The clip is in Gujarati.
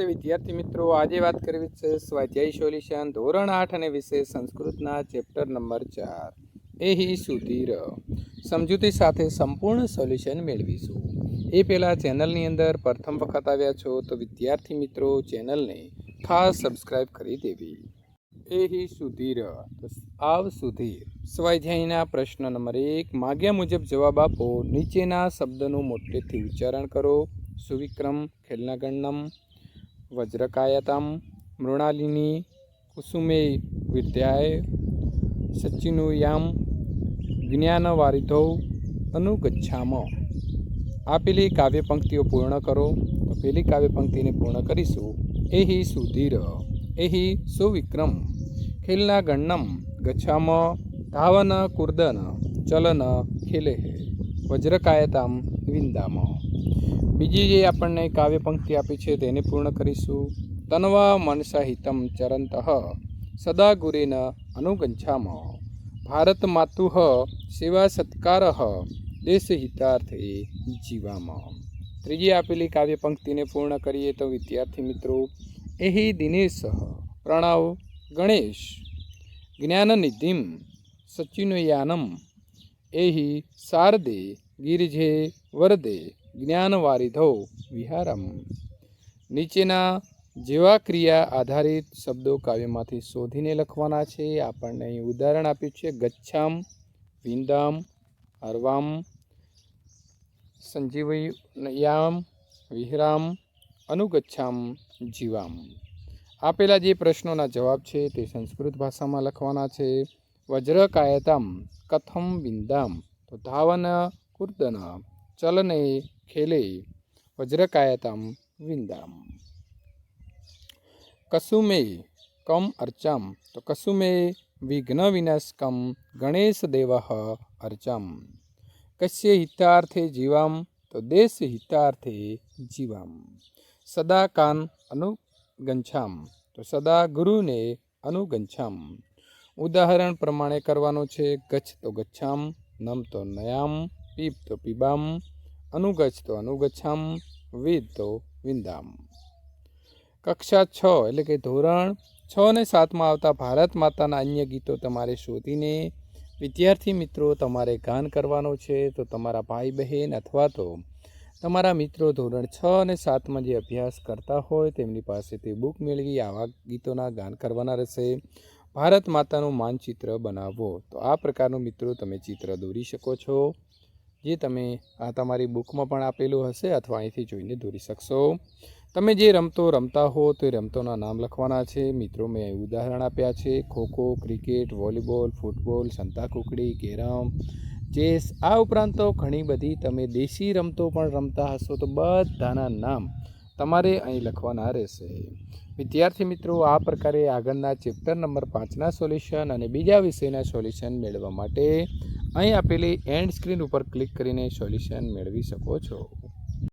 નમસ્તે વિદ્યાર્થી મિત્રો, આજે વાત કરવી છે સ્વાધ્યાય સોલ્યુશન ધોરણ 8 અને વિષય સંસ્કૃતના ચેપ્ટર નંબર 4 એહી સુધીર સમજૂતી સાથે સંપૂર્ણ સોલ્યુશન મેળવીશું। એ પહેલાં ચેનલની અંદર પ્રથમ વખત આવ્યા છો તો વિદ્યાર્થી મિત્રો ચેનલને ખાસ સબસ્ક્રાઈબ કરી દેવી। એહી સુધીર તો આવ સુધીર। સ્વાધ્યાયના પ્રશ્ન નંબર 1, માગ્યા મુજબ જવાબ આપો। નીચેના શબ્દનું મોટેથી ઉચ્ચારણ કરો। સુવિક્રમ, ખેલનાગણ્યમ, વજ્રકાયતમ, મૃણાલિની, કુસુમે વિદ્યાય, સચ્ચિનુયામ, જ્ઞાનવારિધૌ અનુગચ્છામ। આપેલી કાવ્ય પંક્તિઓ પૂર્ણ કરો। તો પેલી કાવ્ય પંક્તિને પૂર્ણ કરીશું। એહી સુધીર, એહી સુવિક્રમ, ખેલનાગણ્યમ, ગચ્છામ, ધાવન કુર્દન, ચલન ખેલે, વજ્રકાયતામ વિંદામ। બીજી જે આપણને કાવ્ય પંક્તિ આપી છે તેને પૂર્ણ કરીશું। તન્વા મનસા હિતમ ચરંતઃ સદા ગુરેન અનુગચ્છામ, ભારત માતુઃ સેવા સત્કારઃ દેશહિતાર્થે જીવામ। ત્રીજી આપેલી કાવ્ય પંક્તિને પૂર્ણ કરીએ તો વિદ્યાર્થી મિત્રો, એહી દિનેશ, પ્રણવ, ગણેશ, જ્ઞાનનિધિમ, સચ્ચિનુયાનમ, એહી શારદે, ગિરિજે વરદે, જ્ઞાનવારિધૌ વિહારમ। નીચેના જેવા ક્રિયા આધારિત શબ્દો કાવ્યમાંથી શોધીને લખવાના છે। આપણને અહીં ઉદાહરણ આપ્યું છે, ગચ્છામ, વિંદામ, હરવામ, સંજીવયામ, વિહરામ, અનુગચ્છામ, જીવામ। આપેલા જે પ્રશ્નોના જવાબ છે તે સંસ્કૃત ભાષામાં લખવાના છે। વજ્રકાયતમ કથમ વિંદામ, તો ધાવન કુર્દન, ચલને ખેલે, વજ્રકાયતમ વિંદામ। કસુમે કમ અર્ચામ, તો કસુમે વિઘ્ન વિનાશકમ ગણેશ દેવ અર્ચામ। કસ્ય હિતાર્થે જીવામ, તો દેશ હિતાર્થે જીવામ। સદા કાન અનુગચ્છામ, તો સદા ગુરુને અનુગચ્છામ। ઉદાહરણ પ્રમાણે કરવાનું છે। ગચ્છ તો ગચ્છામ, નમ તો નયામ, પીપ તો પીબામ, અનુગચ્છ તો અનુગચ્છામ, વિદ તો વિંદામ। કક્ષા 6 એટલે કે ધોરણ 6 અને 7માં આવતા ભારત માતાના અન્ય ગીતો તમારે શોધીને વિદ્યાર્થી મિત્રો તમારે ગાન કરવાનો છે। તો તમારા ભાઈ બહેન અથવા તો તમારા મિત્રો ધોરણ 6 અને 7માં જે અભ્યાસ કરતા હોય તેમની પાસેથી બુક મેળવી આવા ગીતોના ગાન કરવાના રહેશે। ભારત માતાનું માનચિત્ર બનાવો। તો આ પ્રકારનું મિત્રો તમે ચિત્ર દોરી શકો છો, જે તમે આ તમારી બુકમાં પણ આપેલું હશે અથવા અહીંથી જોઈને દોરી શકશો। તમે જે રમતો રમતા હો તો એ રમતોના નામ લખવાના છે। મિત્રો મેં અહીં ઉદાહરણ આપ્યા છે, ખોખો, ક્રિકેટ, વોલીબોલ, ફૂટબોલ, સંતાકુકડી, કેરમ, ચેસ। આ ઉપરાંત તો ઘણી બધી તમે દેશી રમતો પણ રમતા હશો, તો બધાના નામ તમારે અહીં લખવાના રહેશે। વિદ્યાર્થી મિત્રો, આ પ્રકારે આગળના ચેપ્ટર નંબર 5ના સોલ્યુશન અને બીજા વિષયના સોલ્યુશન મેળવવા માટે અહીં આપેલી એન્ડ સ્ક્રીન ઉપર ક્લિક કરીને સોલ્યુશન મેળવી શકો છો।